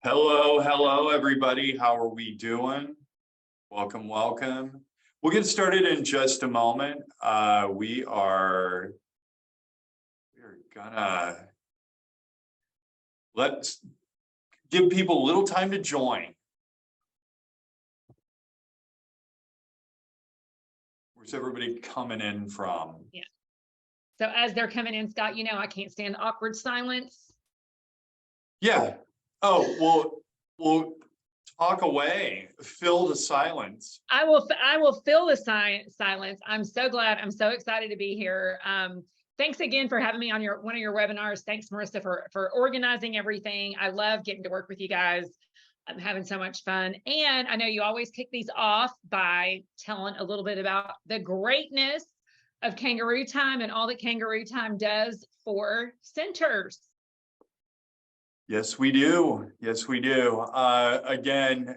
Hello, everybody. How are we doing? Welcome. We'll get started in just a moment. We're gonna let's give people a little time to join. Where's everybody coming in from? Yeah. So as they're coming in, Scott, I can't stand awkward silence. Yeah. Oh, we'll talk away. Fill the silence. I will fill the silence. I'm so glad. I'm so excited to be here. Thanks again for having me on one of your webinars. Thanks, Marissa, for organizing everything. I love getting to work with you guys. I'm having so much fun. And I know you always kick these off by telling a little bit about the greatness of Kangarootime and all that Kangarootime does for centers. Yes, we do. Again,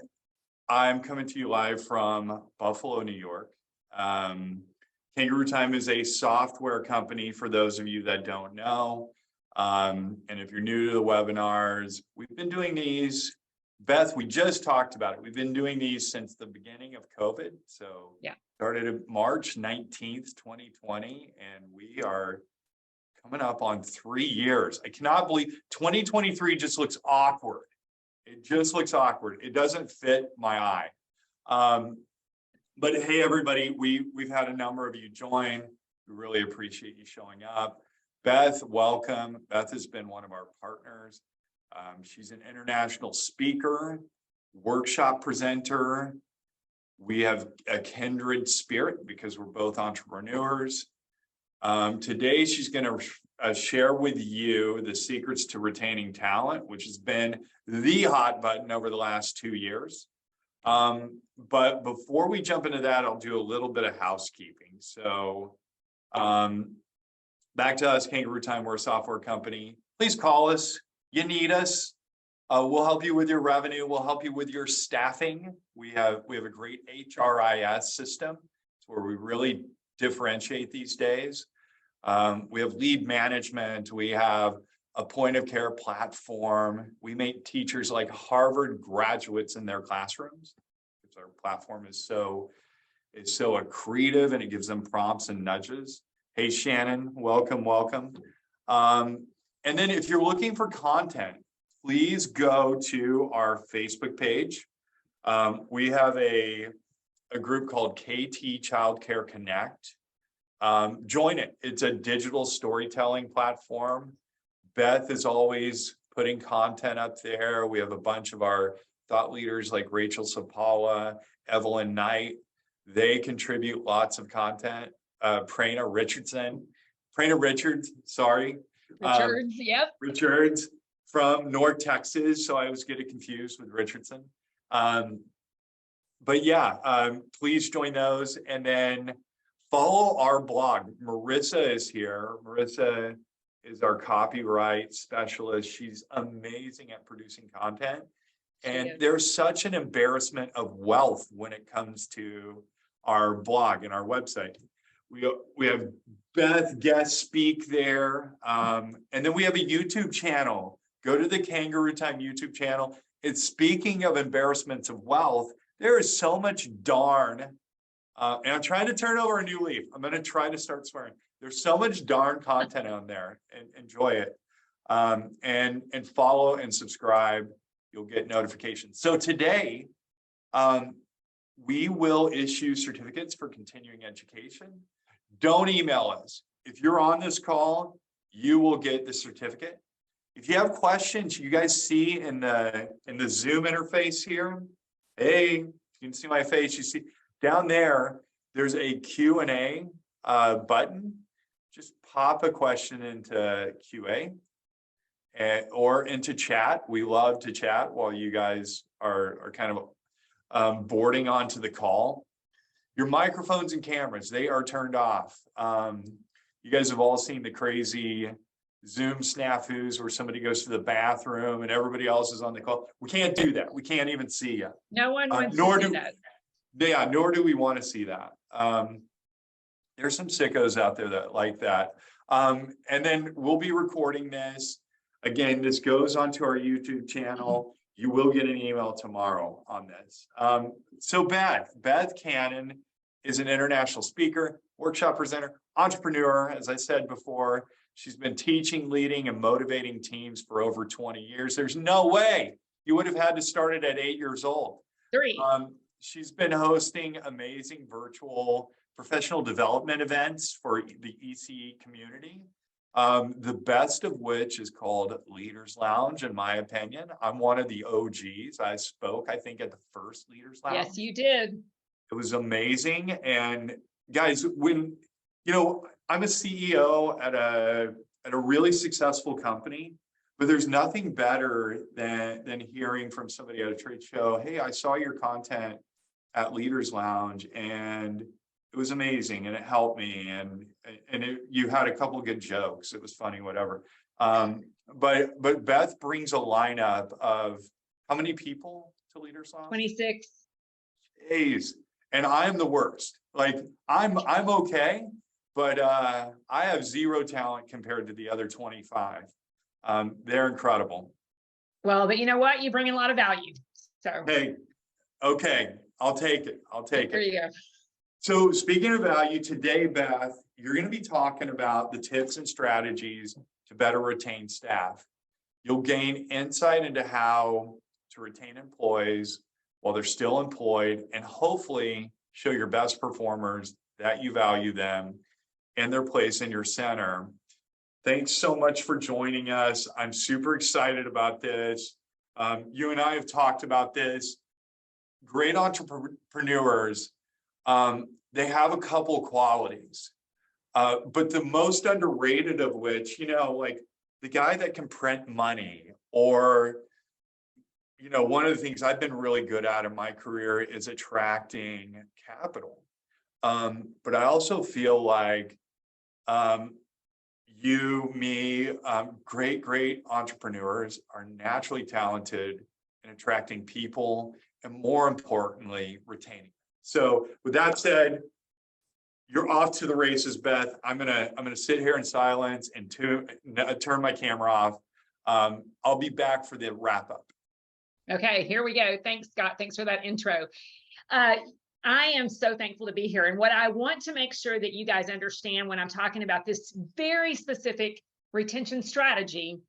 I'm coming to you live from Buffalo, New York. Kangarootime is a software company for those of you that don't know. And if you're new to the webinars, we've been doing these. Beth, we just talked about it. We've been doing these since the beginning of COVID. So yeah, started March 19th, 2020, and we are coming up on 3 years. I cannot believe 2023 just looks awkward. It just looks awkward. It doesn't fit my eye. But hey, everybody, we've had a number of you join. We really appreciate you showing up. Beth, welcome. Beth has been one of our partners. She's an international speaker, workshop presenter. We have a kindred spirit because we're both entrepreneurs. Today, she's going to share with you the secrets to retaining talent, which has been the hot button over the last 2 years. But before we jump into that, I'll do a little bit of housekeeping. So back to us, Kangarootime, we're a software company. Please call us. You need us. We'll help you with your revenue. We'll help you with your staffing. We have a great HRIS system. It's where we really differentiate these days. We have lead management. We have a point of care platform. We make teachers like Harvard graduates in their classrooms. Because our platform is so accretive and it gives them prompts and nudges. Hey, Shannon, welcome. And then if you're looking for content, please go to our Facebook page. We have a group called KT Childcare Connect. Join it. It's a digital storytelling platform. Beth is always putting content up there. We have a bunch of our thought leaders like Rachel Sapala, Evelyn Knight. They contribute lots of content. Prana Richards, yep. Richards from North Texas. So I always get it confused with Richardson. But yeah, please join those and then follow our blog. Marissa is here. Marissa is our copyright specialist. She's amazing at producing content. And there's such an embarrassment of wealth when it comes to our blog and our website. We have Beth guest speak there. And then we have a YouTube channel. Go to the Kangarootime YouTube channel. It's speaking of embarrassments of wealth. There is so much darn, and I'm trying to turn over a new leaf. I'm going to try to start swearing. There's so much darn content on there, and enjoy it. And follow and subscribe. You'll get notifications. So today, we will issue certificates for continuing education. Don't email us. If you're on this call, you will get the certificate. If you have questions, you guys see in the Zoom interface here. Hey, you can see my face. You see down there, there's a Q&A button. Just pop a question into QA or into chat. We love to chat while you guys are kind of boarding onto the call. Your microphones and cameras, they are turned off. You guys have all seen the crazy Zoom snafus where somebody goes to the bathroom and everybody else is on the call. We can't do that. We can't even see you. No one wants to see that. Yeah, nor do we want to see that. There's some sickos out there that like that. And then we'll be recording this. Again, this goes onto our YouTube channel. You will get an email tomorrow on this. So Beth Cannon is an international speaker, workshop presenter, entrepreneur. As I said before, she's been teaching, leading, and motivating teams for over 20 years. There's no way you would have had to start it at 8 years old. 3. She's been hosting amazing virtual professional development events for the ECE community. The best of which is called Leaders Lounge, in my opinion. I'm one of the OGs. I spoke, I think, at the first Leaders Lounge. Yes, you did. It was amazing. And guys, when, I'm a CEO at a really successful company, but there's nothing better than hearing from somebody at a trade show, hey, I saw your content at Leaders Lounge and it was amazing and it helped me, and you had a couple of good jokes. It was funny, whatever. But Beth brings a lineup of how many people to Leaders Lounge? 26. Jeez. And I'm the worst. Like I'm okay, but I have zero talent compared to the other 25. They're incredible. Well, but you know what? You bring in a lot of value. So hey, okay, I'll take it. There you go. So speaking of value, today, Beth, you're going to be talking about the tips and strategies to better retain staff. You'll gain insight into how to retain employees while they're still employed, and hopefully show your best performers that you value them and their place in your center. Thanks so much for joining us. I'm super excited about this. You and I have talked about this. Great entrepreneurs, they have a couple qualities, but the most underrated of which, like the guy that can print money, or, one of the things I've been really good at in my career is attracting capital. But I also feel like you, me, great entrepreneurs are naturally talented in attracting people and, more importantly, retaining. So with that said, you're off to the races, Beth. I'm gonna sit here in silence and turn my camera off. I'll be back for the wrap up. Okay, here we go. Thanks, Scott. Thanks for that intro. I am so thankful to be here. And what I want to make sure that you guys understand when I'm talking about this very specific retention strategy,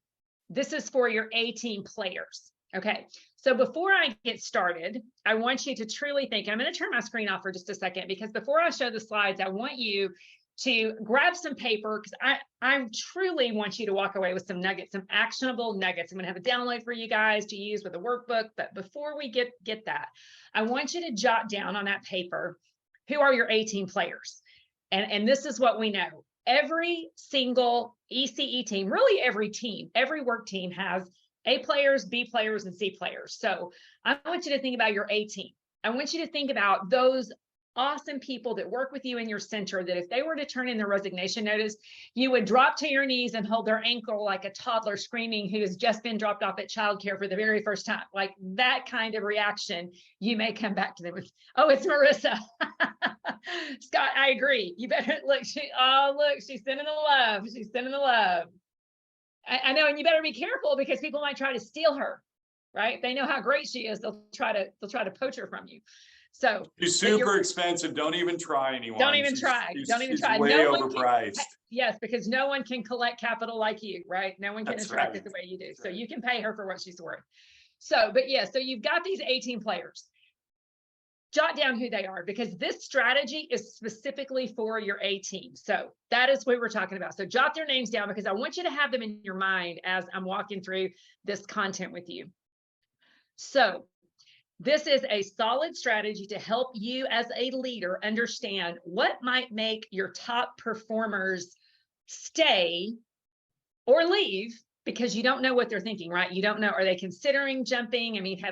this is for your A-team players. Okay, so before I get started, I want you to truly think, I'm going to turn my screen off for just a second, because before I show the slides, I want you to grab some paper, because I truly want you to walk away with some nuggets, some actionable nuggets. I'm going to have a download for you guys to use with a workbook. But before we get that, I want you to jot down on that paper, who are your A-team players? And this is what we know. Every single ECE team, really every team, every work team has A players, B players, and C players. So I want you to think about your A team. I want you to think about those awesome people that work with you in your center, that if they were to turn in their resignation notice, you would drop to your knees and hold their ankle like a toddler screaming who has just been dropped off at childcare for the very first time. Like that kind of reaction, you may come back to them with, oh, it's Marissa. Scott, I agree. You better look, she's sending the love. She's sending the love. I know, and you better be careful, because people might try to steal her, right? If they know how great she is, they'll try to poach her from you. So she's super expensive. Don't even try, anyone. Don't even try. Don't even try. Way overpriced. Yes, because no one can collect capital like you, right? No one can attract it the way you do. So you can pay her for what she's worth. So, but yeah, so you've got these 18 players. Jot down who they are, because this strategy is specifically for your A team. So that is what we're talking about. So jot their names down, because I want you to have them in your mind as I'm walking through this content with you. So this is a solid strategy to help you as a leader understand what might make your top performers stay or leave, because you don't know what they're thinking, right? You don't know, are they considering jumping? I mean,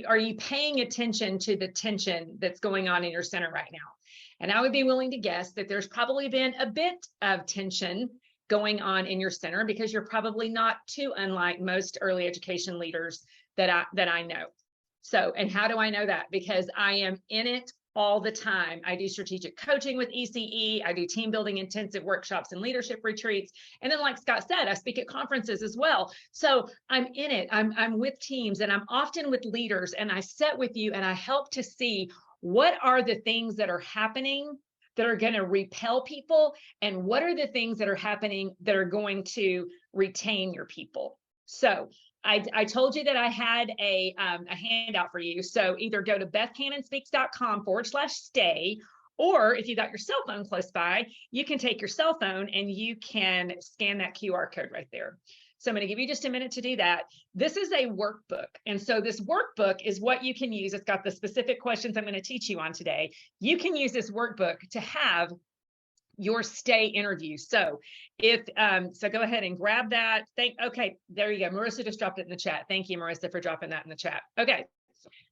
are you paying attention to the tension that's going on in your center right now? And I would be willing to guess that there's probably been a bit of tension going on in your center, because you're probably not too unlike most early education leaders that I know. So, and how do I know that? Because I am in it all the time. I do strategic coaching with ECE. I do team building intensive workshops and leadership retreats. And then, like Scott said, I speak at conferences as well. So I'm in it. I'm with teams, and I'm often with leaders, and I sit with you and I help to see what are the things that are happening that are going to repel people, and what are the things that are happening that are going to retain your people. So I told you that I had a handout for you. So either go to bethcannonspeaks.com/stay, or if you got your cell phone close by, you can take your cell phone and you can scan that QR code right there. So I'm going to give you just a minute to do that. This is a workbook. And so this workbook is what you can use. It's got the specific questions I'm going to teach you on today. You can use this workbook to have your stay interview. So if so go ahead and grab that. Okay, there you go. Marissa just dropped it in the chat. Thank you, Marissa, for dropping that in the chat. Okay,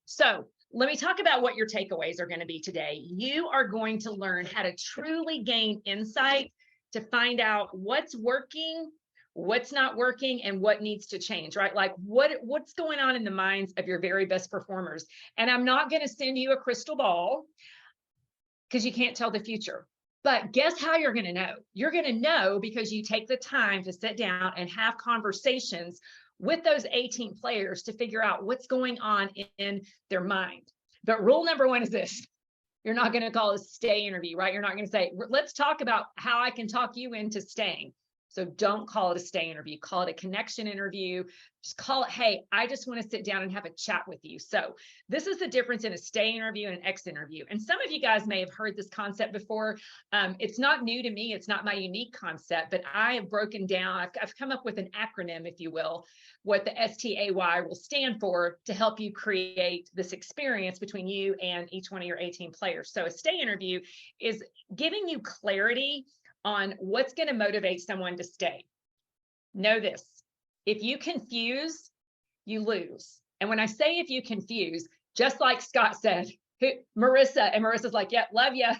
so let me talk about what your takeaways are going to be today. You are going to learn how to truly gain insight to find out what's working, what's not working, and what needs to change, right? Like what's going on in the minds of your very best performers. And I'm not going to send you a crystal ball because you can't tell the future. But guess how you're going to know? You're going to know because you take the time to sit down and have conversations with those 18 players to figure out what's going on in their mind. But rule number one is this: you're not going to call a stay interview, right? You're not going to say, let's talk about how I can talk you into staying. So don't call it a stay interview. Call it a connection interview. Just call it, hey, I just want to sit down and have a chat with you. So this is the difference in a stay interview and an exit interview. And some of you guys may have heard this concept before. It's not new to me. It's not my unique concept, but I have broken down, I've come up with an acronym, if you will, what the STAY will stand for to help you create this experience between you and each one of your 18 players. So a stay interview is giving you clarity on what's going to motivate someone to stay. Know this: if you confuse, you lose. And when I say if you confuse, just like Scott said, Marissa, and Marissa's like, yeah, love you.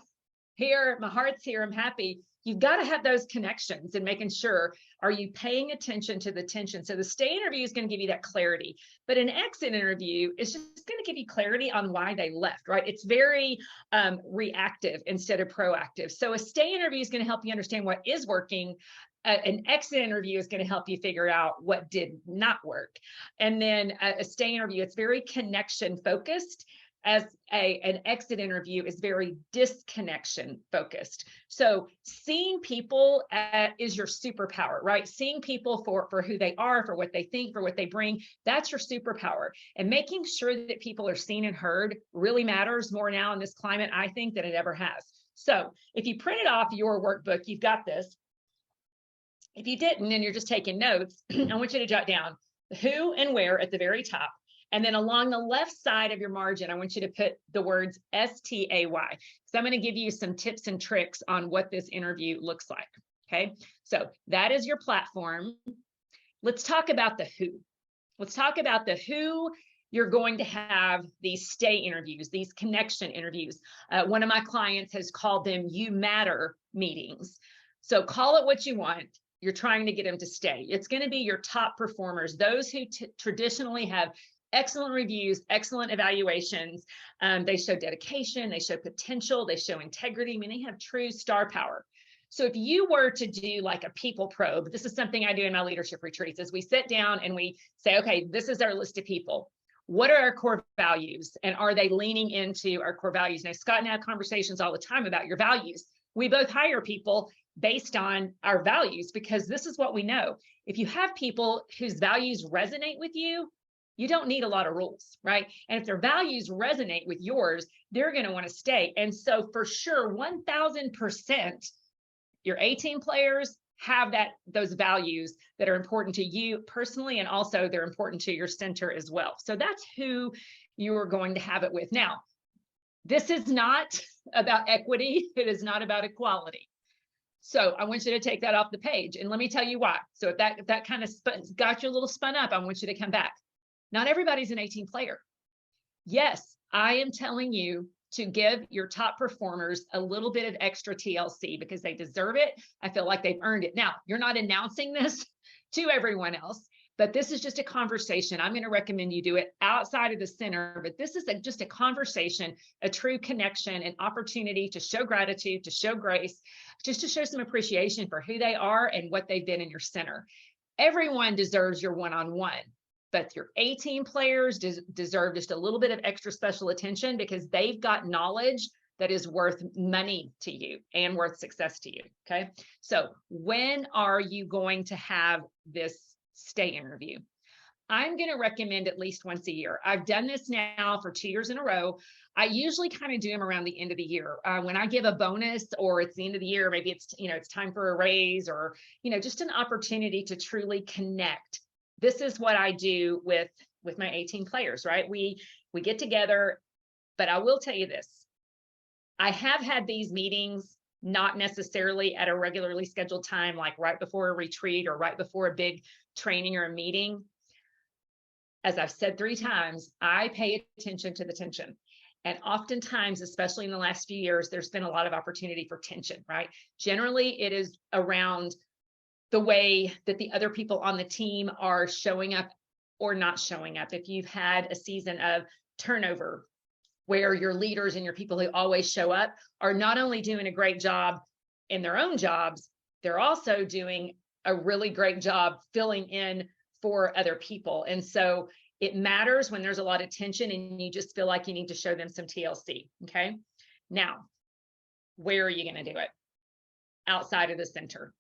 Here, my heart's here, I'm happy. You've got to have those connections and making sure, are you paying attention to the tension? So the stay interview is going to give you that clarity, but an exit interview is just going to give you clarity on why they left, right? It's very reactive instead of proactive. So a stay interview is going to help you understand what is working. An exit interview is going to help you figure out what did not work. And then a stay interview, it's very connection focused, as an exit interview is very disconnection focused. So seeing people is your superpower, right? Seeing people for who they are, for what they think, for what they bring, that's your superpower. And making sure that people are seen and heard really matters more now in this climate, I think, than it ever has. So if you printed off your workbook, you've got this. If you didn't and you're just taking notes, I want you to jot down who and where at the very top. And then along the left side of your margin, I want you to put the words STAY. So I'm going to give you some tips and tricks on what this interview looks like. Okay, so that is your platform. Let's talk about the who. Let's talk about the who you're going to have these stay interviews, these connection interviews. One of my clients has called them You Matter meetings. So call it what you want. You're trying to get them to stay. It's going to be your top performers, those who traditionally have excellent reviews, excellent evaluations. They show dedication, they show potential, they show integrity. I mean, they have true star power. So if you were to do like a people probe, this is something I do in my leadership retreats, is we sit down and we say, okay, this is our list of people. What are our core values? And are they leaning into our core values? Now, Scott and I have conversations all the time about your values. We both hire people based on our values because this is what we know. If you have people whose values resonate with you, you don't need a lot of rules, right? And if their values resonate with yours, they're going to want to stay. And so for sure, 1000%, your 18 players have those values that are important to you personally, and also they're important to your center as well. So that's who you are going to have it with. Now, this is not about equity. It is not about equality. So I want you to take that off the page. And let me tell you why. So if that kind of got you a little spun up, I want you to come back. Not everybody's an 18 player. Yes, I am telling you to give your top performers a little bit of extra TLC because they deserve it. I feel like they've earned it. Now, you're not announcing this to everyone else, but this is just a conversation. I'm going to recommend you do it outside of the center, but this is just a conversation, a true connection, an opportunity to show gratitude, to show grace, just to show some appreciation for who they are and what they've been in your center. Everyone deserves your one-on-one, but your A-team players deserve just a little bit of extra special attention because they've got knowledge that is worth money to you and worth success to you. Okay. So when are you going to have this stay interview? I'm going to recommend at least once a year. I've done this now for 2 years in a row. I usually kind of do them around the end of the year. When I give a bonus or it's the end of the year, maybe it's, it's time for a raise or, just an opportunity to truly connect. This is what I do with my 18 players, right? We get together, but I will tell you this. I have had these meetings, not necessarily at a regularly scheduled time, like right before a retreat or right before a big training or a meeting. As I've said 3 times, I pay attention to the tension. And oftentimes, especially in the last few years, there's been a lot of opportunity for tension, right? Generally, it is around the way that the other people on the team are showing up or not showing up. If you've had a season of turnover, where your leaders and your people who always show up are not only doing a great job in their own jobs, they're also doing a really great job filling in for other people. And so it matters when there's a lot of tension and you just feel like you need to show them some TLC. Okay. Now, where are you going to do it? Outside of the center.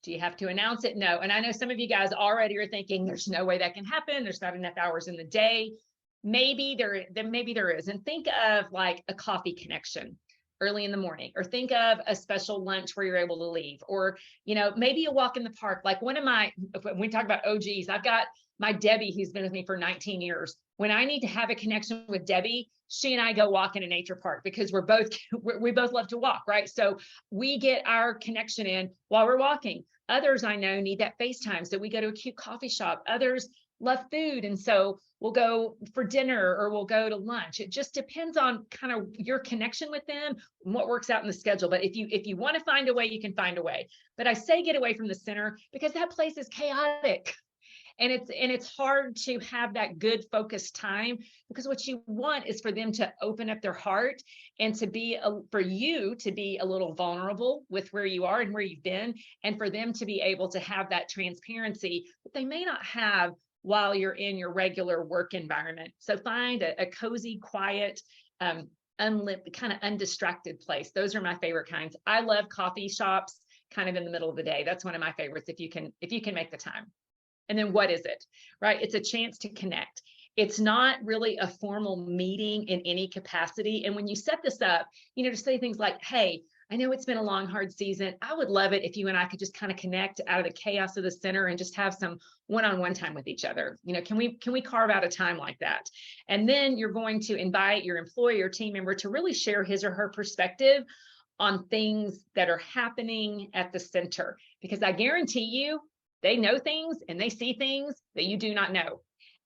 Do you have to announce it? No. And I know some of you guys already are thinking there's no way that can happen. There's not enough hours in the day. Maybe there is. And think of like a coffee connection early in the morning, or think of a special lunch where you're able to leave, or, maybe a walk in the park. Like when we talk about OGs, I've got my Debbie, who's been with me for 19 years. When I need to have a connection with Debbie, she and I go walk in a nature park because we both love to walk, right? So we get our connection in while we're walking. Others I know need that FaceTime. So we go to a cute coffee shop. Others love food. And so we'll go for dinner or we'll go to lunch. It just depends on kind of your connection with them and what works out in the schedule. But if you want to find a way, you can find a way. But I say get away from the center because that place is chaotic. And it's hard to have that good focused time, because what you want is for them to open up their heart and for you to be a little vulnerable with where you are and where you've been, and for them to be able to have that transparency that they may not have while you're in your regular work environment. So find a cozy, quiet, kind of undistracted place. Those are my favorite kinds. I love coffee shops kind of in the middle of the day. That's one of my favorites if you can make the time. And then what is it, right? It's a chance to connect. It's not really a formal meeting in any capacity. And when you set this up, to say things like, hey, I know it's been a long, hard season. I would love it if you and I could just kind of connect out of the chaos of the center and just have some one-on-one time with each other. Can we carve out a time like that? And then you're going to invite your employee or team member to really share his or her perspective on things that are happening at the center, because I guarantee you, they know things and they see things that you do not know.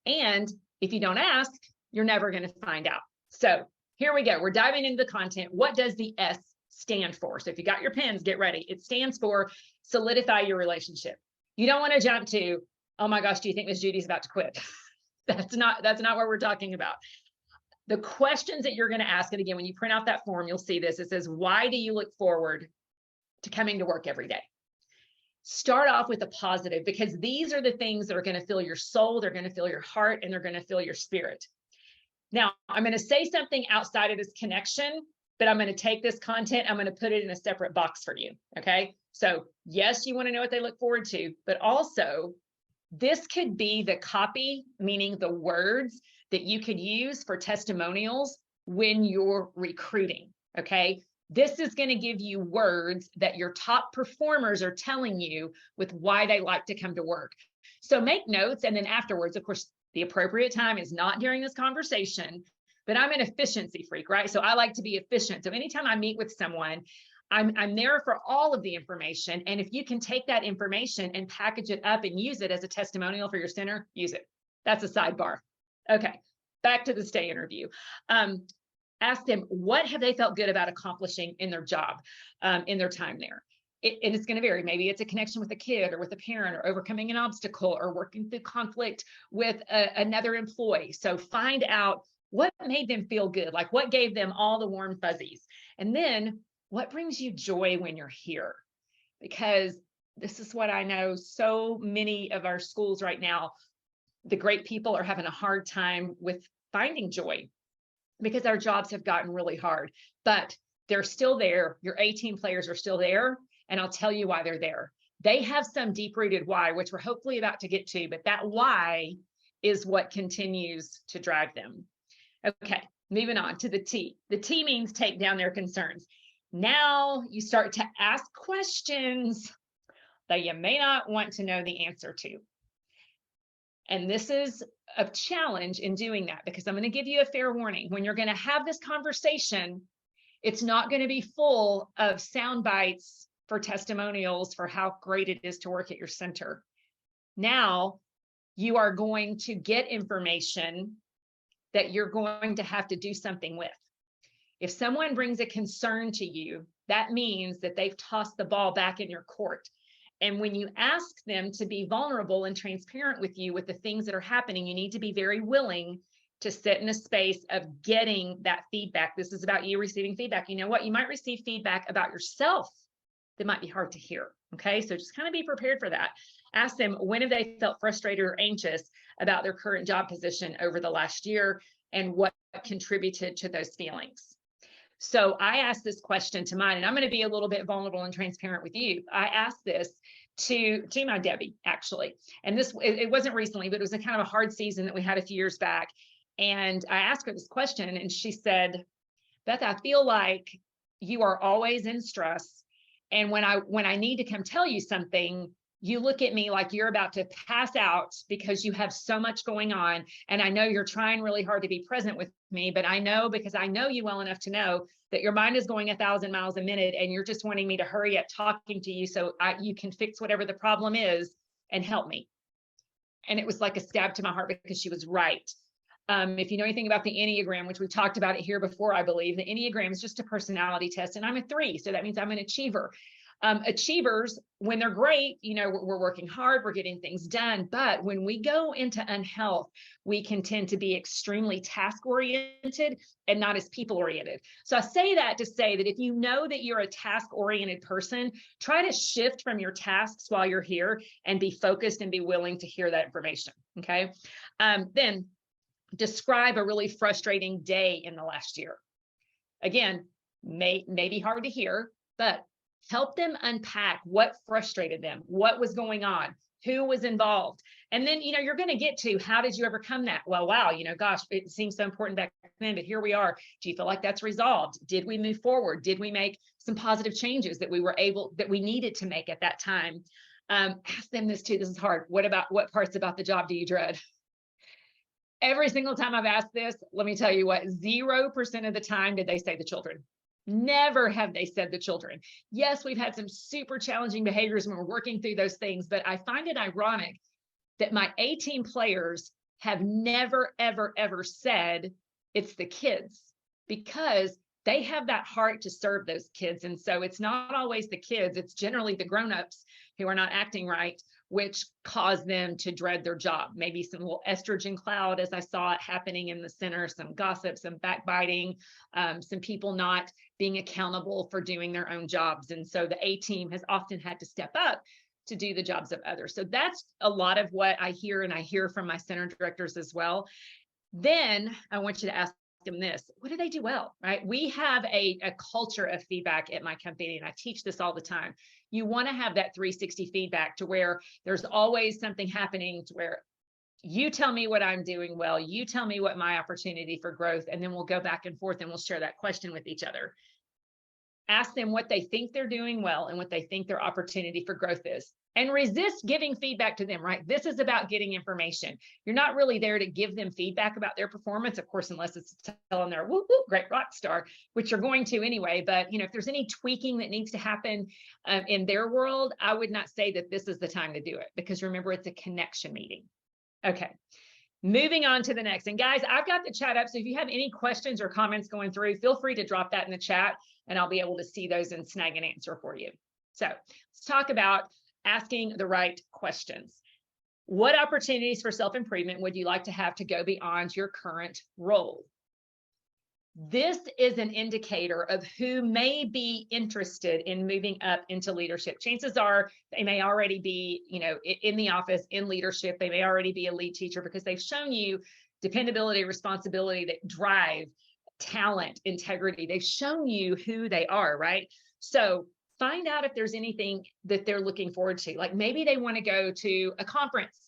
And if you don't ask, you're never going to find out. So here we go. We're diving into the content. What does the S stand for? So if you got your pens, get ready. It stands for solidify your relationship. You don't want to jump to, oh my gosh, do you think Miss Judy's about to quit? That's not what we're talking about. The questions that you're going to ask, and again, when you print out that form, you'll see this. It says, why do you look forward to coming to work every day? Start off with a positive, because these are the things that are going to fill your soul, they're going to fill your heart, and they're going to fill your spirit. Now, I'm going to say something outside of this connection, but I'm going to take this content, I'm going to put it in a separate box for you. Okay. So yes, you want to know what they look forward to, but also this could be the copy, meaning the words that you could use for testimonials when you're recruiting. Okay. This is going to give you words that your top performers are telling you with why they like to come to work. So make notes. And then afterwards, of course, the appropriate time is not during this conversation, but I'm an efficiency freak, right? So I like to be efficient. So anytime I meet with someone, I'm there for all of the information. And if you can take that information and package it up and use it as a testimonial for your center, use it. That's a sidebar. Okay, back to the stay interview. Ask them, what have they felt good about accomplishing in their job, in their time there? And it's going to vary. Maybe it's a connection with a kid or with a parent or overcoming an obstacle or working through conflict with another employee. So find out what made them feel good, like what gave them all the warm fuzzies. And then what brings you joy when you're here? Because this is what I know so many of our schools right now, the great people are having a hard time with finding joy because our jobs have gotten really hard, but they're still there. Your A-team players are still there. And I'll tell you why they're there. They have some deep-rooted why, which we're hopefully about to get to, but that why is what continues to drive them. Okay, moving on to the T. The T means take down their concerns. Now you start to ask questions that you may not want to know the answer to. And this is a challenge in doing that, because I'm going to give you a fair warning. When you're going to have this conversation, it's not going to be full of sound bites for testimonials for how great it is to work at your center. Now you are going to get information that you're going to have to do something with. If someone brings a concern to you, that means that they've tossed the ball back in your court. And when you ask them to be vulnerable and transparent with you with the things that are happening, you need to be very willing to sit in a space of getting that feedback. This is about you receiving feedback. You know what? You might receive feedback about yourself that might be hard to hear. Okay. So just kind of be prepared for that. Ask them, when have they felt frustrated or anxious about their current job position over the last year, and what contributed to those feelings? So I asked this question to mine, and I'm going to be a little bit vulnerable and transparent with you. I asked this to my Debbie, actually. And it wasn't recently, but it was a kind of a hard season that we had a few years back. And I asked her this question, and she said, Beth, I feel like you are always in stress. And when I need to come tell you something, you look at me like you're about to pass out because you have so much going on. And I know you're trying really hard to be present with me, but I know, because I know you well enough to know that your mind is going 1,000 miles a minute, and you're just wanting me to hurry up talking to you so you can fix whatever the problem is and help me. And it was like a stab to my heart, because she was right. If you know anything about the Enneagram, which we talked about it here before, I believe the Enneagram is just a personality test, and I'm a 3. So that means I'm an achiever. Achievers, when they're great, we're working hard, we're getting things done. But when we go into unhealth, we can tend to be extremely task-oriented and not as people-oriented. So I say that to say that if you know that you're a task-oriented person, try to shift from your tasks while you're here and be focused and be willing to hear that information. Okay. Then describe a really frustrating day in the last year. Again, may be hard to hear, but help them unpack what frustrated them, what was going on, who was involved. And then, you're going to get to, how did you overcome that? Well, wow, gosh, it seems so important back then, but here we are. Do you feel like that's resolved? Did we move forward? Did we make some positive changes that we needed to make at that time? Ask them this too. This is hard. What parts about the job do you dread? Every single time I've asked this, let me tell you what, 0% of the time did they say the children. Never have they said the children. Yes, we've had some super challenging behaviors when we're working through those things, but I find it ironic that my A-team players have never, ever, ever said it's the kids, because they have that heart to serve those kids. And so it's not always the kids, it's generally the grownups who are not acting right, which cause them to dread their job. Maybe some little estrogen cloud, as I saw it happening in the center, some gossip, some backbiting, some people not being accountable for doing their own jobs. And so the A-team has often had to step up to do the jobs of others. So that's a lot of what I hear, and I hear from my center directors as well. Then I want you to ask them this: what do they do well, right? We have a culture of feedback at my company, and I teach this all the time. You want to have that 360 feedback, to where there's always something happening, to where you tell me what I'm doing well, you tell me what my opportunity for growth, and then we'll go back and forth and we'll share that question with each other. Ask them what they think they're doing well and what they think their opportunity for growth is. And resist giving feedback to them, right? This is about getting information. You're not really there to give them feedback about their performance, of course, unless it's telling their whoop, whoop, great rock star, which you're going to anyway. But if there's any tweaking that needs to happen in their world, I would not say that this is the time to do it, because remember, it's a connection meeting. Okay. Moving on to the next. And guys, I've got the chat up. So if you have any questions or comments going through, feel free to drop that in the chat, and I'll be able to see those and snag an answer for you. So let's talk about asking the right questions. What opportunities for self-improvement would you like to have to go beyond your current role? This is an indicator of who may be interested in moving up into leadership. Chances are they may already be, in the office, in leadership. They may already be a lead teacher because they've shown you dependability, responsibility, that drive, talent, integrity. They've shown you who they are, right? So find out if there's anything that they're looking forward to. Like maybe they want to go to a conference.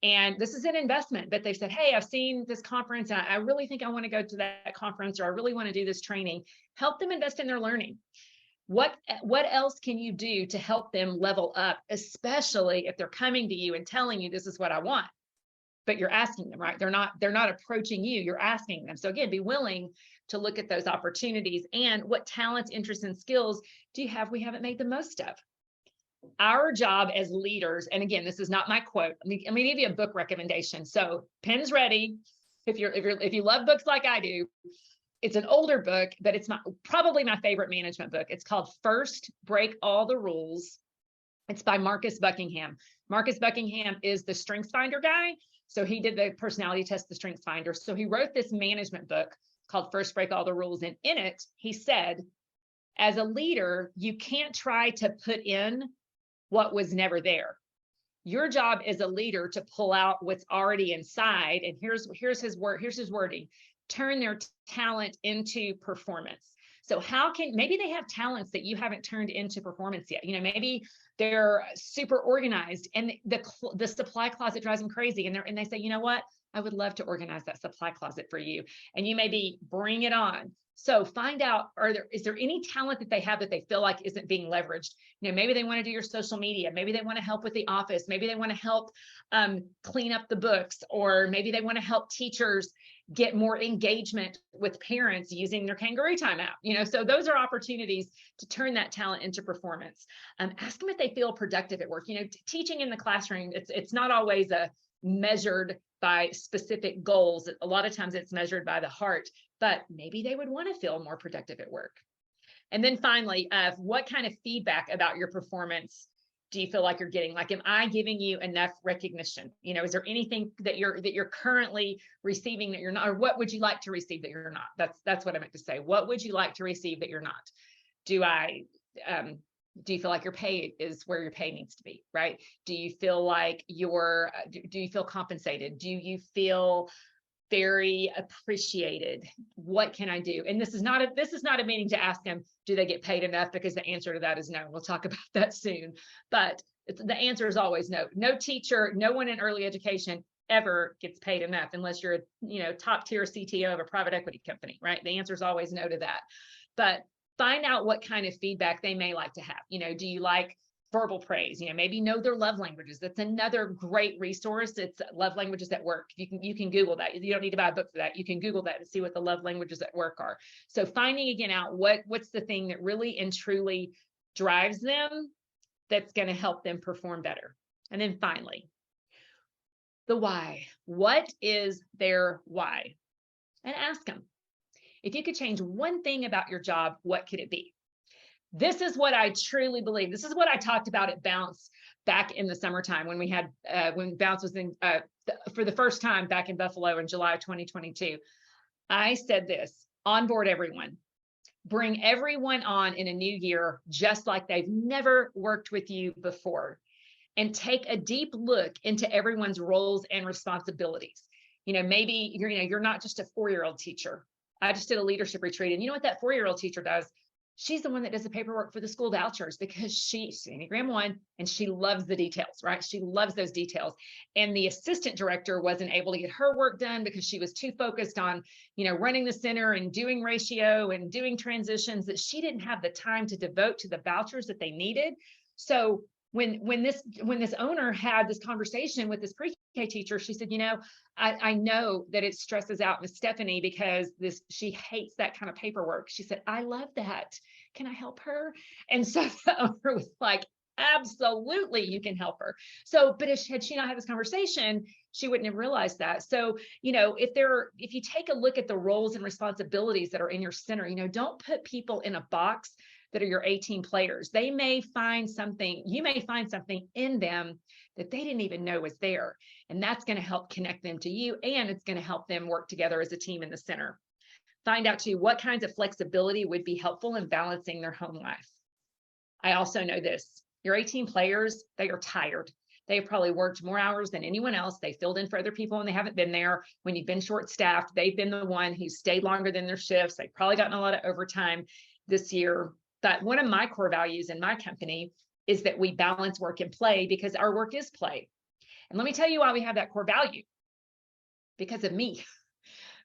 And this is an investment, but they've said, hey, I've seen this conference. I really think I want to go to that conference, or I really want to do this training. Help them invest in their learning. What else can you do to help them level up, especially if they're coming to you and telling you this is what I want, but you're asking them, right? They're not approaching you, you're asking them. So again, be willing to look at those opportunities and what talents, interests, and skills do you have we haven't made the most of. Our job as leaders, and again, this is not my quote. Let me give you a book recommendation. So pen's ready. If you love books like I do, it's an older book, but it's probably my favorite management book. It's called First Break All the Rules. It's by Marcus Buckingham. Marcus Buckingham is the StrengthsFinder guy. So he did the personality test, the StrengthsFinder. So he wrote this management book called First Break All the Rules. And in it, he said, as a leader, you can't try to put in what was never there. Your job as a leader to pull out what's already inside. And here's his wording: turn their talent into performance. So maybe they have talents that you haven't turned into performance yet. Maybe they're super organized and the supply closet drives them crazy. And they say, you know what? I would love to organize that supply closet for you. And you maybe bring it on. So find out, is there any talent that they have that they feel like isn't being leveraged? Maybe they want to do your social media. Maybe they want to help with the office. Maybe they want to help clean up the books, or maybe they want to help teachers get more engagement with parents using their Kangarootime app. So those are opportunities to turn that talent into performance. Ask them if they feel productive at work. Teaching in the classroom, it's not always measured by specific goals. A lot of times it's measured by the heart, but maybe they would want to feel more productive at work. And then finally, what kind of feedback about your performance do you feel like you're getting? Like, am I giving you enough recognition? Is there anything that you're currently receiving that you're not, or what would you like to receive that you're not? That's what I meant to say. What would you like to receive that you're not? Do you feel like your pay is where your pay needs to be, right? Do you feel like do you feel compensated? Do you feel very appreciated? What can I do? And this is not a meeting to ask them, do they get paid enough? Because the answer to that is no. We'll talk about that soon. But the answer is always no. No teacher, no one in early education ever gets paid enough unless you're a top tier CTO of a private equity company, right? The answer is always no to that. But find out what kind of feedback they may like to have. Do you like verbal praise? Maybe know their love languages. That's another great resource. It's love languages at work. You can Google that. You don't need to buy a book for that. You can Google that and see what the love languages at work are. So finding again out what's the thing that really and truly drives them, that's going to help them perform better. And then finally, the why. What is their why? And ask them, if you could change one thing about your job, what could it be? This is what I truly believe. This is what I talked about at Bounce back in the summertime when we had when Bounce was in for the first time back in Buffalo in July of 2022. I said this: onboard everyone, bring everyone on in a new year just like they've never worked with you before, and take a deep look into everyone's roles and responsibilities. Maybe you're not just a 4-year-old teacher. I just did a leadership retreat, and you know what that 4-year-old teacher does? She's the one that does the paperwork for the school vouchers because she's Enneagram 1 and she loves the details, right? She loves those details. And the assistant director wasn't able to get her work done because she was too focused on, running the center and doing ratio and doing transitions, that she didn't have the time to devote to the vouchers that they needed. So when this owner had this conversation with this pre-K teacher, she said, I know that it stresses out Miss Stephanie because she hates that kind of paperwork. She said, I love that. Can I help her? And so the owner was like, absolutely, you can help her. So, but had she not had this conversation, she wouldn't have realized that. So, if you take a look at the roles and responsibilities that are in your center, don't put people in a box that are your A-team players. They may find something, you may find something in them that they didn't even know was there. And that's going to help connect them to you, and it's going to help them work together as a team in the center. Find out too, what kinds of flexibility would be helpful in balancing their home life. I also know this, your A-team players, they are tired. They've probably worked more hours than anyone else. They filled in for other people when they haven't been there. When you've been short-staffed, they've been the one who stayed longer than their shifts. They've probably gotten a lot of overtime this year. But one of my core values in my company is that we balance work and play, because our work is play. And let me tell you why we have that core value. Because of me.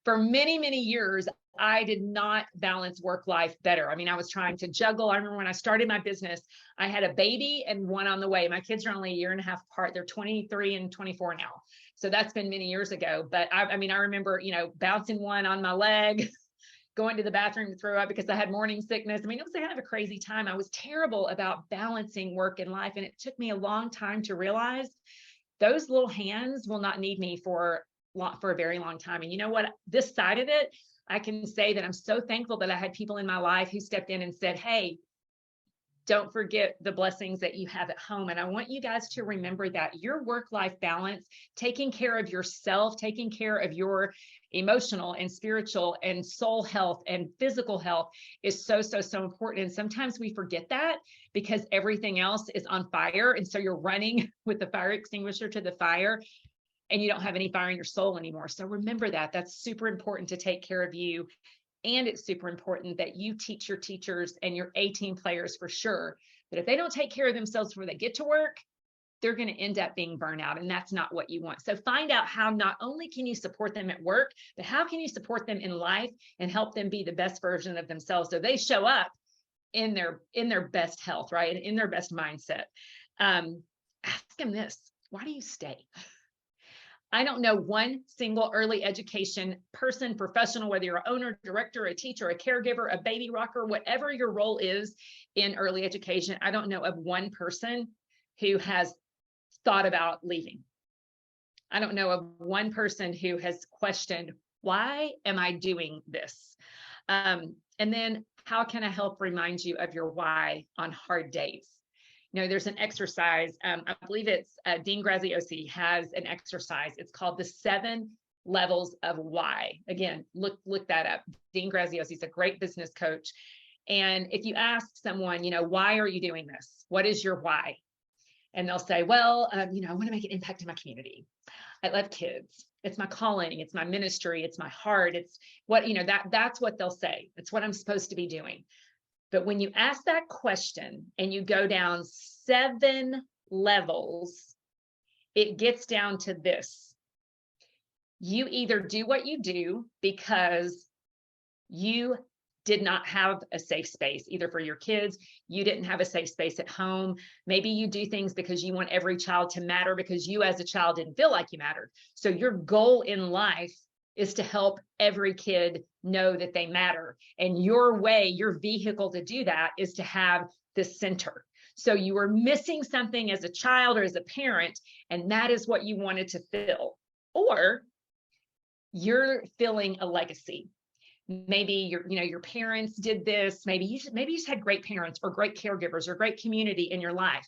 For many, many years, I did not balance work-life better. I mean, I was trying to juggle. I remember when I started my business, I had a baby and one on the way. My kids are only a year and a half apart. They're 23 and 24 now. So that's been many years ago. But I mean, I remember, bouncing one on my leg, going to the bathroom to throw up because I had morning sickness. I mean, it was kind of a crazy time. I was terrible about balancing work and life. And it took me a long time to realize those little hands will not need me for a very long time. And you know what? This side of it, I can say that I'm so thankful that I had people in my life who stepped in and said, hey, don't forget the blessings that you have at home. And I want you guys to remember that your work-life balance, taking care of yourself, taking care of your emotional and spiritual and soul health and physical health is so, so, so important. And sometimes we forget that because everything else is on fire. And so you're running with the fire extinguisher to the fire, and you don't have any fire in your soul anymore. So remember that. That's super important to take care of you. And it's super important that you teach your teachers and your A-team players for sure. But if they don't take care of themselves before they get to work, they're going to end up being burnout. And that's not what you want. So find out how not only can you support them at work, but how can you support them in life and help them be the best version of themselves so they show up in their best health, right? And in their best mindset. Ask them this: why do you stay? I don't know one single early education person, professional, whether you're an owner, director, a teacher, a caregiver, a baby rocker, whatever your role is in early education, I don't know of one person who has thought about leaving. I don't know of one person who has questioned, why am I doing this? And then how can I help remind you of your why on hard days? There's an exercise, I believe it's Dean Graziosi has an exercise. It's called the 7 levels of why. Again, look that up. Dean Graziosi is a great business coach. And if you ask someone, why are you doing this? What is your why? And they'll say, well, I want to make an impact in my community. I love kids. It's my calling. It's my ministry. It's my heart. It's what, that's what they'll say. It's what I'm supposed to be doing. But when you ask that question and you go down 7 levels, it gets down to this. You either do what you do because you did not have a safe space, either for your kids, you didn't have a safe space at home. Maybe you do things because you want every child to matter because you as a child didn't feel like you mattered. So your goal in life is to help every kid know that they matter. And your way, your vehicle to do that is to have the center. So you were missing something as a child or as a parent, and that is what you wanted to fill. Or you're filling a legacy. Maybe your parents did this. Maybe you just had great parents or great caregivers or great community in your life,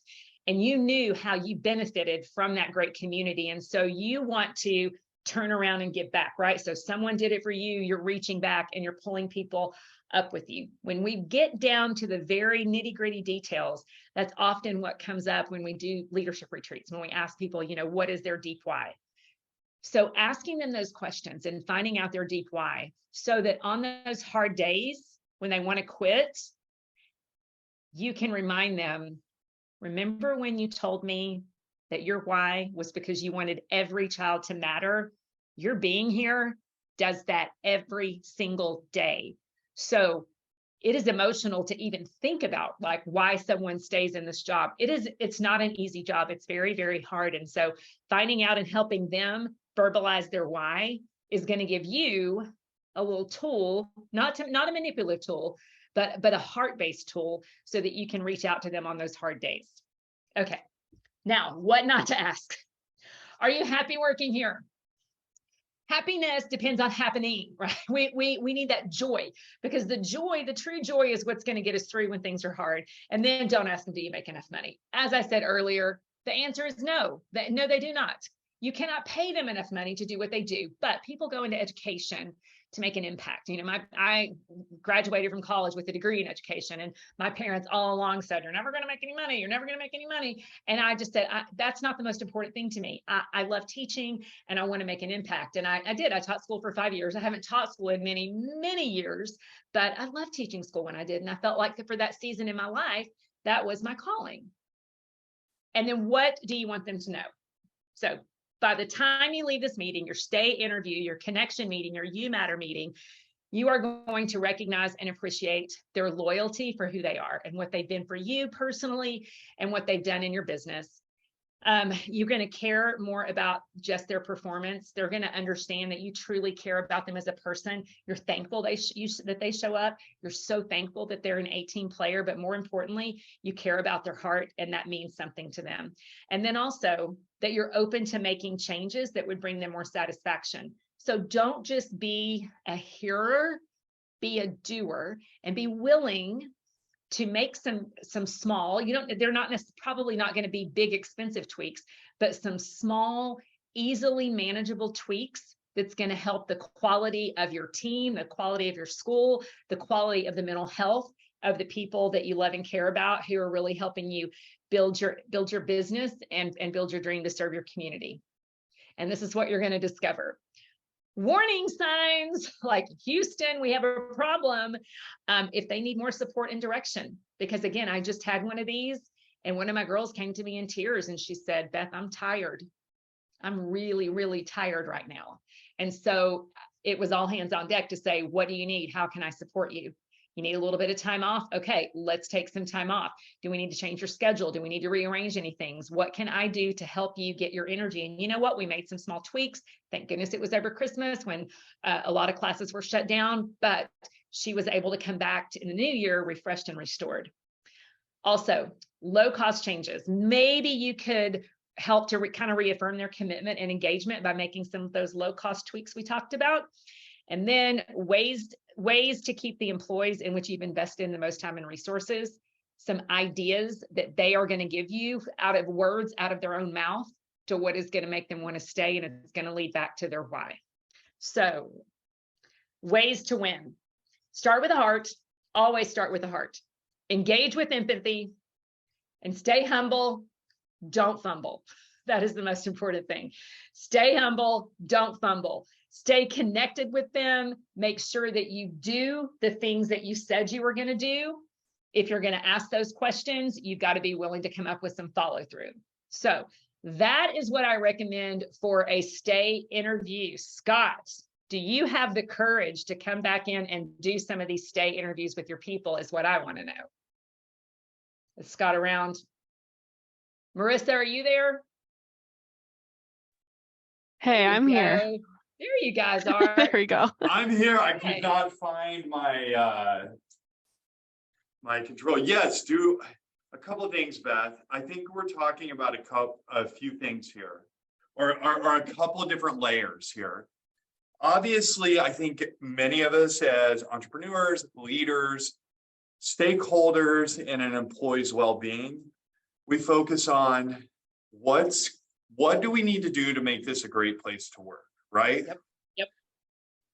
and you knew how you benefited from that great community. And so you want to turn around and give back, right? So someone did it for you, you're reaching back and you're pulling people up with you. When we get down to the very nitty-gritty details, that's often what comes up when we do leadership retreats, when we ask people, what is their deep why? So asking them those questions and finding out their deep why, so that on those hard days when they want to quit, you can remind them, remember when you told me that your why was because you wanted every child to matter? Your being here does that every single day. So it is emotional to even think about like why someone stays in this job. It's not an easy job. It's very, very hard. And so finding out and helping them verbalize their why is going to give you a little tool, not a manipulative tool, but a heart-based tool so that you can reach out to them on those hard days. Okay. Now, what not to ask? Are you happy working here? Happiness depends on happening, right? We need that joy, because the joy, the true joy, is what's going to get us through when things are hard. And then don't ask them, do you make enough money? As I said earlier, the answer is no. No, they do not. You cannot pay them enough money to do what they do. But people go into education to make an impact. You know, I graduated from college with a degree in education, and my parents all along said, you're never going to make any money. You're never going to make any money. And I just said, that's not the most important thing to me. I love teaching, and I want to make an impact. And I did. I taught school for 5 years. I haven't taught school in many, many years, but I loved teaching school when I did. And I felt like for that season in my life, that was my calling. And then what do you want them to know? So by the time you leave this meeting, your stay interview, your connection meeting, your You Matter meeting, you are going to recognize and appreciate their loyalty for who they are and what they've been for you personally and what they've done in your business. You're going to care more about just their performance. They're going to understand that you truly care about them as a person. You're thankful that they show up. You're so thankful that they're an 18 player, but more importantly, you care about their heart, and that means something to them. And then also that you're open to making changes that would bring them more satisfaction. So don't just be a hearer, be a doer, and be willing to make some small, they're not probably not going to be big, expensive tweaks, but some small, easily manageable tweaks that's going to help the quality of your team, the quality of your school, the quality of the mental health of the people that you love and care about, who are really helping you build your business and build your dream to serve your community. And this is what you're going to discover. Warning signs like Houston, we have a problem, if they need more support and direction. Because again, I just had one of these, and one of my girls came to me in tears and she said, Beth, I'm tired. I'm really, really tired right now. And so it was all hands on deck to say, what do you need? How can I support you? You need a little bit of time off. Okay, let's take some time off. Do we need to change your schedule? Do we need to rearrange any things? What can I do to help you get your energy? And you know what? We made some small tweaks. Thank goodness it was over Christmas when a lot of classes were shut down, but she was able to come back in the new year refreshed and restored. Also, low cost changes. Maybe you could help to kind of reaffirm their commitment and engagement by making some of those low cost tweaks we talked about. And then ways to keep the employees in which you've invested the most time and resources, some ideas that they are going to give you out of words, out of their own mouth, to what is going to make them want to stay, and it's going to lead back to their why. So ways to win. Start with the heart. Always start with the heart. Engage with empathy and stay humble. Don't fumble. That is the most important thing. Stay humble. Don't fumble. Stay connected with them. Make sure that you do the things that you said you were going to do. If you're going to ask those questions, you've got to be willing to come up with some follow through. So that is what I recommend for a stay interview. Scott, do you have the courage to come back in and do some of these stay interviews with your people, is what I want to know. Is Scott around? Marissa, are you there? Hey, I'm here. There you guys are. There we go. I'm here. I could not find my my control. Yes, do a couple of things, Beth. I think we're talking about a few things here, or a couple of different layers here. Obviously, I think many of us as entrepreneurs, leaders, stakeholders in an employee's well-being, we focus on what do we need to do to make this a great place to work, right? Yep.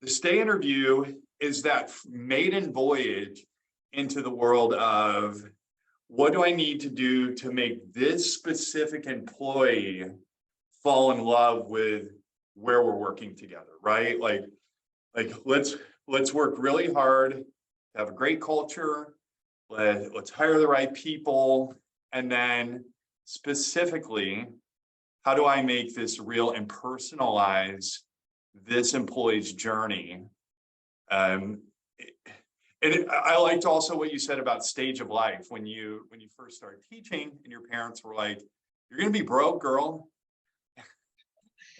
The stay interview is that maiden voyage into the world of what do I need to do to make this specific employee fall in love with where we're working together, right? Like let's work really hard, have a great culture, let's hire the right people, and then specifically, how do I make this real and personalize this employee's journey? I liked also what you said about stage of life when you first started teaching, and your parents were like, "You're going to be broke, girl."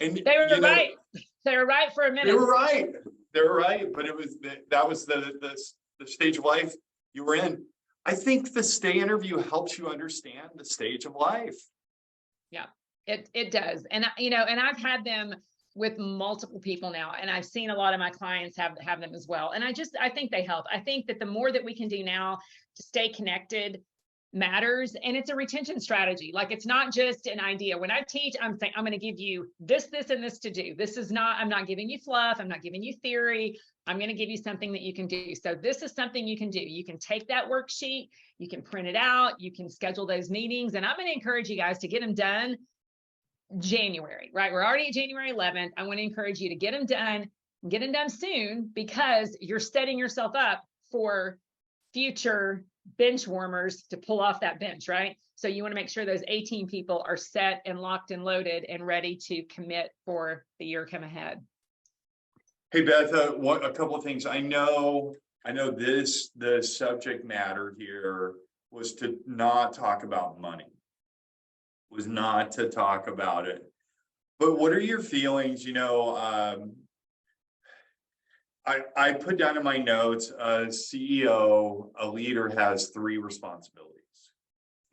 And they were right. They were right for a minute. They were right. But it was that was the stage of life you were in. I think the stay interview helps you understand the stage of life. Yeah, it does. And and I've had them with multiple people now, and I've seen a lot of my clients have them as well. And I think they help. I think that the more that we can do now to stay connected matters, and it's a retention strategy. Like, it's not just an idea. When I teach, I'm saying, I'm going to give you this, and this to do. I'm not giving you fluff. I'm not giving you theory. I'm going to give you something that you can do. So this is something you can do. You can take that worksheet, you can print it out, you can schedule those meetings, and I'm going to encourage you guys to get them done January, right? We're already at January 11th. I want to encourage you to get them done soon, because you're setting yourself up for future bench warmers to pull off that bench, right? So you want to make sure those 18 people are set and locked and loaded and ready to commit for the year come ahead. Hey, Beth, a couple of things. I know the subject matter here was to not talk about money, was not to talk about it. But what are your feelings? I put down in my notes, a CEO, a leader has 3 responsibilities.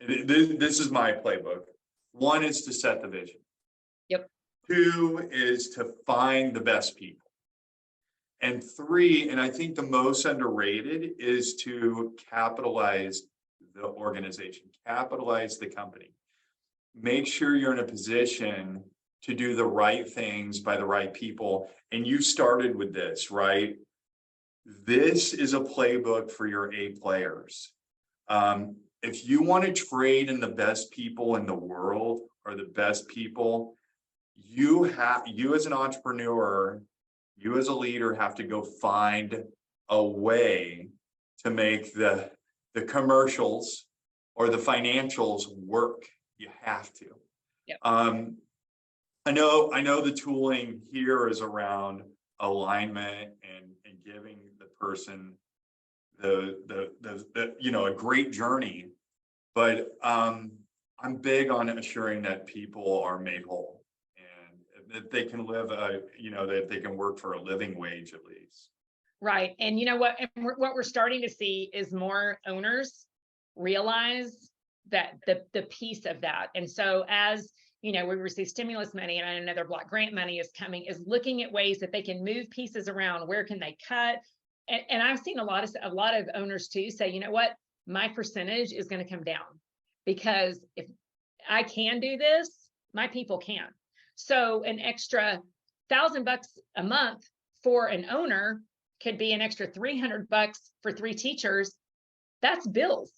This is my playbook. 1 is to set the vision. Yep. 2 is to find the best people. And 3, and I think the most underrated, is to capitalize the organization, capitalize the company. Make sure you're in a position to do the right things by the right people. And you started with this, right? This is a playbook for your A players. If you want to trade in the best people in the world, or the best people, you as an entrepreneur, you as a leader, have to go find a way to make the commercials or the financials work. You have to. Yep. I know the tooling here is around alignment and giving the person a great journey, but I'm big on assuring that people are made whole and that they can live that they can work for a living wage at least. Right. And you know what? What we're starting to see is more owners realize that the piece of that. And so as we receive stimulus money, and another block grant money is coming, is looking at ways that they can move pieces around. Where can they cut? And I've seen a lot of owners too say, you know what, my percentage is going to come down, because if I can do this, my people can. So an extra $1,000 a month for an owner could be an extra $300 for 3 teachers. That's bills.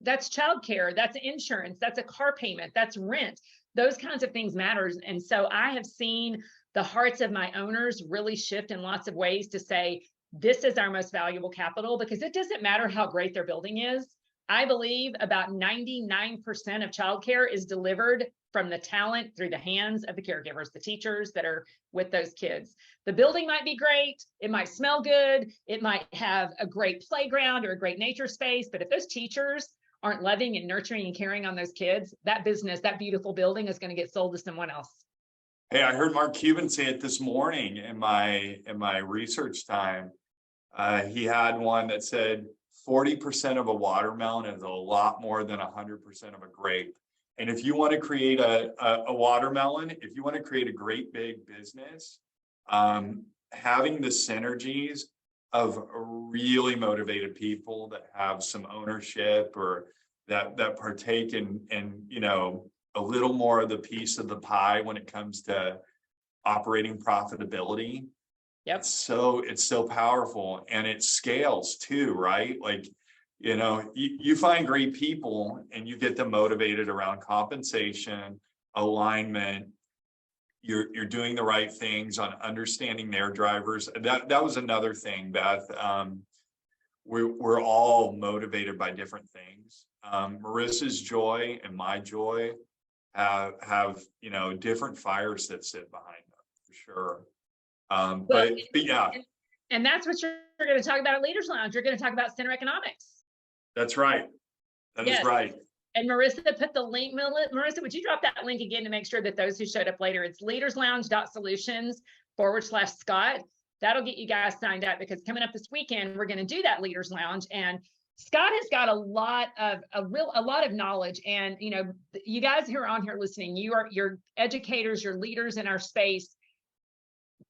That's childcare, that's insurance, that's a car payment, that's rent. Those kinds of things matters. And so I have seen the hearts of my owners really shift in lots of ways to say, this is our most valuable capital, because it doesn't matter how great their building is. I believe about 99% of childcare is delivered from the talent through the hands of the caregivers, the teachers that are with those kids. The building might be great, it might smell good, it might have a great playground or a great nature space, but if those teachers aren't loving and nurturing and caring on those kids, that business, that beautiful building, is going to get sold to someone else. Hey, I heard Mark Cuban say it this morning in my research time. He had one that said 40% of a watermelon is a lot more than 100% of a grape. And if you want to create a watermelon, if you want to create a great big business, having the synergies of really motivated people that have some ownership, or that partake in a little more of the piece of the pie when it comes to operating profitability. Yep. It's so powerful, and it scales too, right? Like, you find great people and you get them motivated around compensation, alignment. You're doing the right things on understanding their drivers. That was another thing, Beth. We're all motivated by different things. Marissa's joy and my joy have different fires that sit behind them, for sure. But yeah. And that's what you're going to talk about at Leaders Lounge. You're going to talk about center economics. That's right. That is right. And Marissa put the link. Marissa, would you drop that link again to make sure that those who showed up later, it's leaderslounge.solutions/Scott. That'll get you guys signed up, because coming up this weekend, we're going to do that Leaders Lounge. And Scott has got a lot of knowledge. And, you guys who are on here listening, you're educators, you're leaders in our space.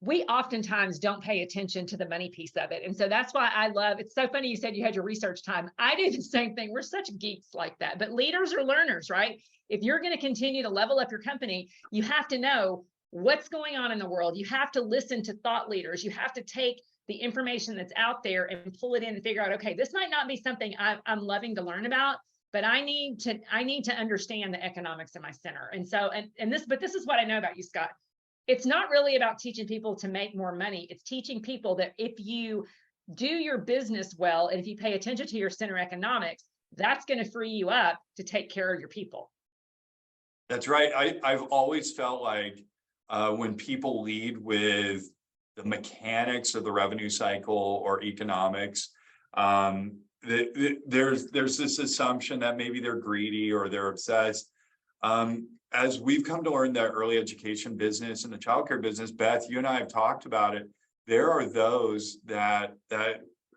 we oftentimes don't pay attention to the money piece of it. And so that's why I love, it's so funny you said you had your research time. I do the same thing. We're such geeks like that, but leaders are learners, right? If you're going to continue to level up your company, you have to know what's going on in the world. You have to listen to thought leaders. You have to take the information that's out there and pull it in and figure out, okay, this might not be something I'm loving to learn about, but I need to understand the economics of my center. And so, but this is what I know about you, Scott. It's not really about teaching people to make more money. It's teaching people that if you do your business well, and if you pay attention to your center economics, that's going to free you up to take care of your people. That's right. I've always felt like when people lead with the mechanics of the revenue cycle or economics, there's this assumption that maybe they're greedy or they're obsessed. As we've come to learn the early education business and the childcare business, Beth, you and I have talked about it. There are those that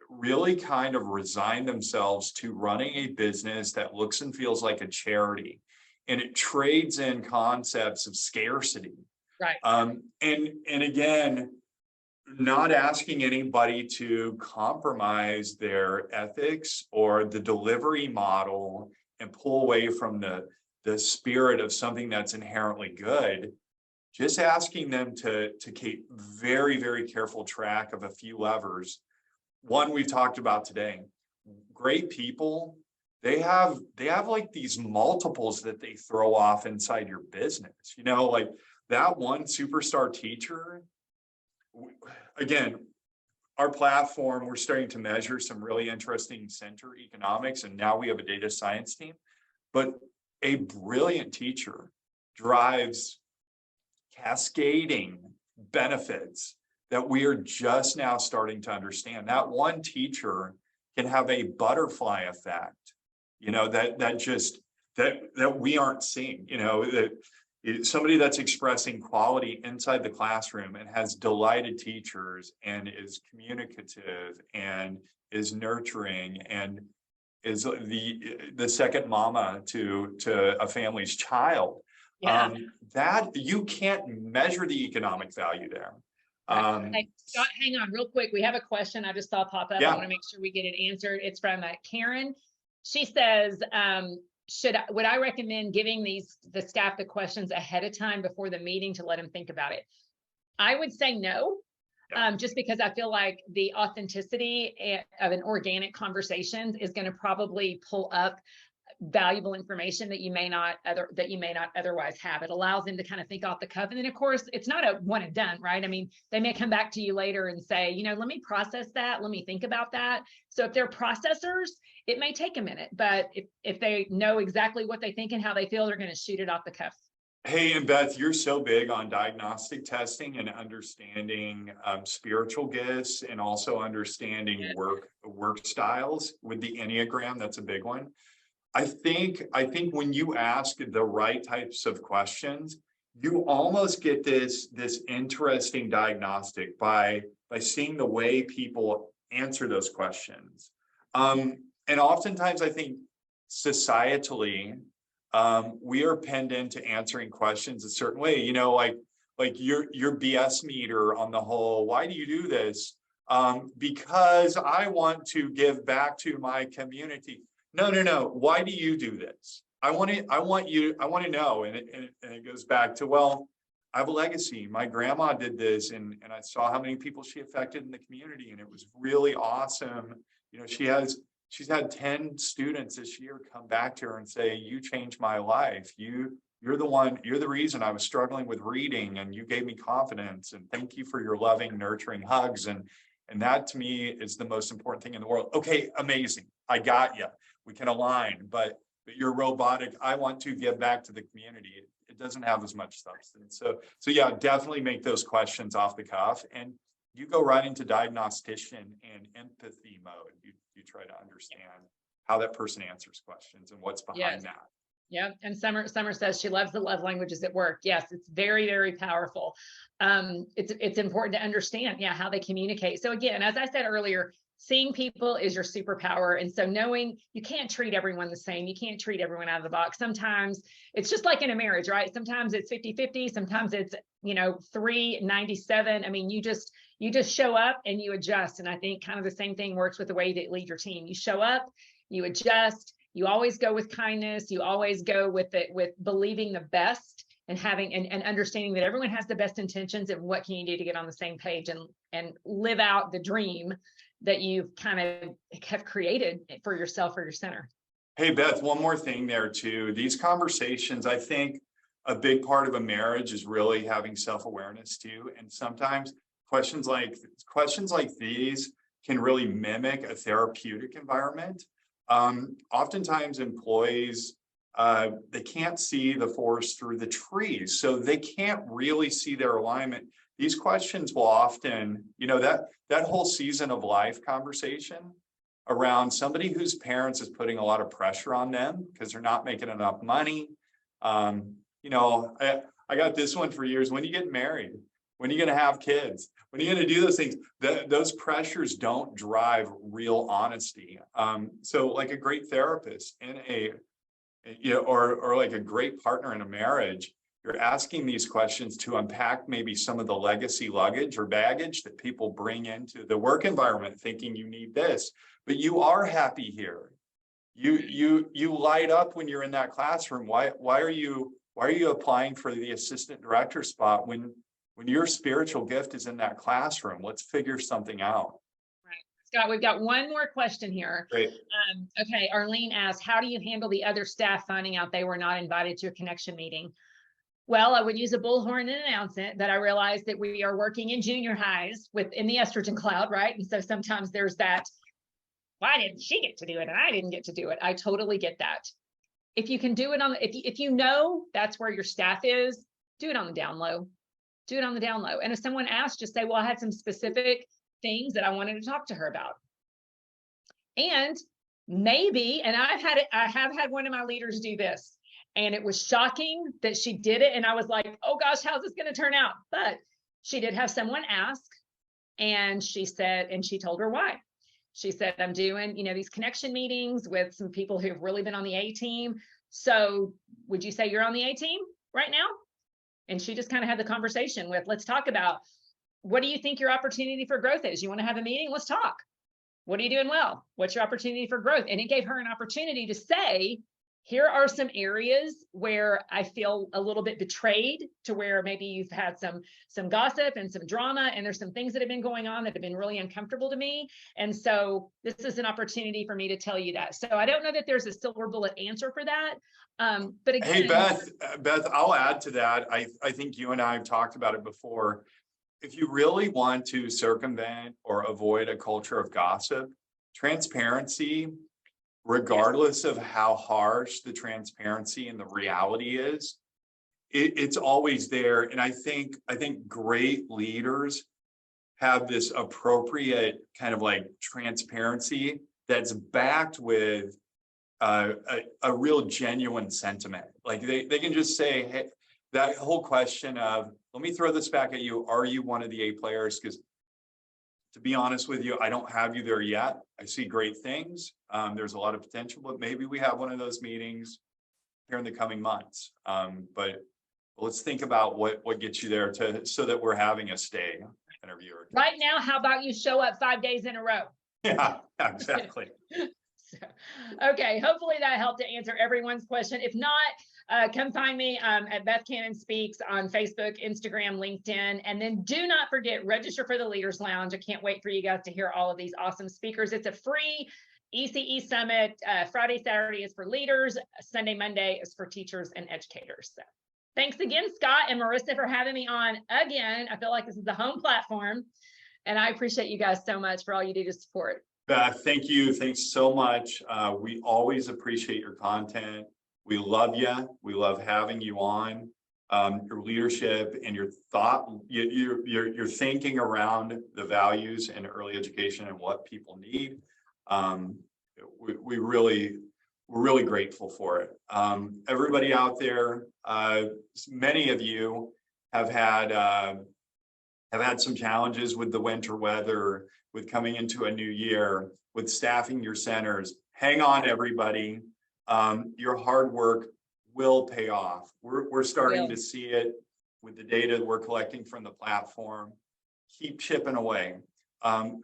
really kind of resign themselves to running a business that looks and feels like a charity, and it trades in concepts of scarcity. Right. And again, not asking anybody to compromise their ethics or the delivery model and pull away from the spirit of something that's inherently good, just asking them to keep very, very careful track of a few levers. One we've talked about today, great people, they have like these multiples that they throw off inside your business. You know, like that one superstar teacher, again, our platform, we're starting to measure some really interesting center economics, and now we have a data science team, but a brilliant teacher drives cascading benefits that we are just now starting to understand. That one teacher can have a butterfly effect, you know, that we aren't seeing, you know, that somebody that's expressing quality inside the classroom and has delighted teachers and is communicative and is nurturing and is the second mama to a family's child. Yeah. That you can't measure the economic value there. Hey, Scott, hang on real quick. We have a question I just saw pop up. Yeah. I want to make sure we get it answered. It's from Karen. She says, would I recommend giving the staff the questions ahead of time before the meeting to let them think about it? I would say no. Just because I feel like the authenticity of an organic conversation is going to probably pull up valuable information that you may not otherwise have. It allows them to kind of think off the cuff. And then of course, it's not a one and done, right? I mean, they may come back to you later and say, you know, let me process that. Let me think about that. So if they're processors, it may take a minute, but if they know exactly what they think and how they feel, they're going to shoot it off the cuff. Hey, and Beth, you're so big on diagnostic testing and understanding spiritual gifts and also understanding work styles with the Enneagram. That's a big one. I think when you ask the right types of questions, you almost get this interesting diagnostic by seeing the way people answer those questions. And oftentimes I think societally, we are pinned into answering questions a certain way, you know, like your BS meter on the whole, why do you do this? Because I want to give back to my community. No. Why do you do this? I want to know. And it goes back to, well, I have a legacy. My grandma did this and I saw how many people she affected in the community. And it was really awesome. You know, she's had 10 students this year come back to her and say, you changed my life. You're the reason I was struggling with reading and you gave me confidence, and thank you for your loving, nurturing hugs. And that to me is the most important thing in the world. Okay, amazing. I got you. We can align, but you're robotic. I want to give back to the community. It doesn't have as much substance. So yeah, definitely make those questions off the cuff, and you go right into diagnostician and empathy mode. You try to understand how that person answers questions and what's behind that. Yeah. And Summer says she loves the love languages at work. Yes, it's very, very powerful. It's important to understand, how they communicate. So again, as I said earlier, seeing people is your superpower. And so knowing you can't treat everyone the same, you can't treat everyone out of the box. Sometimes it's just like in a marriage, right? Sometimes it's 50-50, sometimes it's, 3-97. I mean, you just show up and you adjust. And I think kind of the same thing works with the way that you lead your team. You show up, you adjust, you always go with kindness, you always go with it, with believing the best and having and understanding that everyone has the best intentions, and what can you do to get on the same page and live out the dream that you've kind of have created for yourself or your center. Hey, Beth, one more thing there too. These conversations, I think a big part of a marriage is really having self-awareness too. And sometimes questions like these can really mimic a therapeutic environment. Oftentimes employees, they can't see the forest through the trees, so they can't really see their alignment. These questions will often, that whole season of life conversation around somebody whose parents is putting a lot of pressure on them because they're not making enough money. I got this one for years. When are you getting married? When are you going to have kids? When are you going to do those things? Those pressures don't drive real honesty. So like a great therapist or like a great partner in a marriage, you're asking these questions to unpack maybe some of the legacy luggage or baggage that people bring into the work environment thinking you need this, but you are happy here. You light up when you're in that classroom. Why are you applying for the assistant director spot when your spiritual gift is in that classroom? Let's figure something out. Right. Scott, we've got one more question here. Great. Okay, Arlene asked, how do you handle the other staff finding out they were not invited to a connection meeting? Well, I would use a bullhorn and announce it, that I realized that we are working in junior highs in the estrogen cloud, right? And so sometimes there's that, why didn't she get to do it and I didn't get to do it? I totally get that. If you can do it if you know that's where your staff is, do it on the down low. Do it on the down low. And if someone asks, just say, well, I had some specific things that I wanted to talk to her about. And maybe, and I have had one of my leaders do this, and it was shocking that she did it. And I was like, oh gosh, how's this going to turn out? But she did have someone ask, and she said, and she told her why. She said, I'm doing, these connection meetings with some people who've really been on the A team. So would you say you're on the A team right now? And she just kind of had the conversation with, let's talk about, what do you think your opportunity for growth is? You want to have a meeting? Let's talk. What are you doing well? What's your opportunity for growth? And it gave her an opportunity to say, here are some areas where I feel a little bit betrayed, to where maybe you've had some gossip and some drama, and there's some things that have been going on that have been really uncomfortable to me. And so this is an opportunity for me to tell you that. So I don't know that there's a silver bullet answer for that. But again, hey, Beth, I'll add to that. I think you and I have talked about it before. If you really want to circumvent or avoid a culture of gossip, transparency, regardless of how harsh the transparency and the reality is, it's always there. And I think great leaders have this appropriate kind of like transparency that's backed with a real genuine sentiment. Like they can just say, hey, that whole question of, let me throw this back at you. Are you one of the A players? Because to be honest with you, I don't have you there yet. I see great things. There's a lot of potential, but maybe we have one of those meetings here in the coming months. But let's think about what gets you there so that we're having a stay interview. Right now, how about you show up 5 days in a row? Yeah, exactly. Okay, hopefully that helped to answer everyone's question. If not, come find me at Beth Cannon Speaks on Facebook, Instagram, LinkedIn, and then do not forget, register for the Leaders Lounge. I can't wait for you guys to hear all of these awesome speakers. It's a free ECE Summit. Friday, Saturday is for leaders. Sunday, Monday is for teachers and educators. So thanks again, Scott and Marissa, for having me on again. I feel like this is the home platform, and I appreciate you guys so much for all you do to support. Thank you. Thanks so much. We always appreciate your content. We love you. We love having you on. Your leadership and your thought, your thinking around the values in early education and what people need. We're really grateful for it. Everybody out there, many of you have had some challenges with the winter weather, with coming into a new year, with staffing your centers. Hang on, everybody. Your hard work will pay off. We're starting to see it with the data that we're collecting from the platform. Keep chipping away.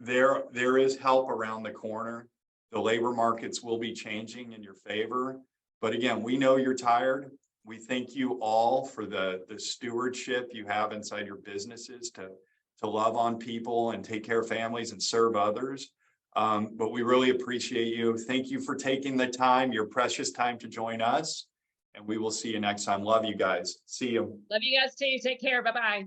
There is help around the corner. The labor markets will be changing in your favor. But again, we know you're tired. We thank you all for the stewardship you have inside your businesses to love on people and take care of families and serve others. But we really appreciate you. Thank you for taking the time, your precious time, to join us. And we will see you next time. Love you guys. See you. Love you guys too. Take care. Bye-bye.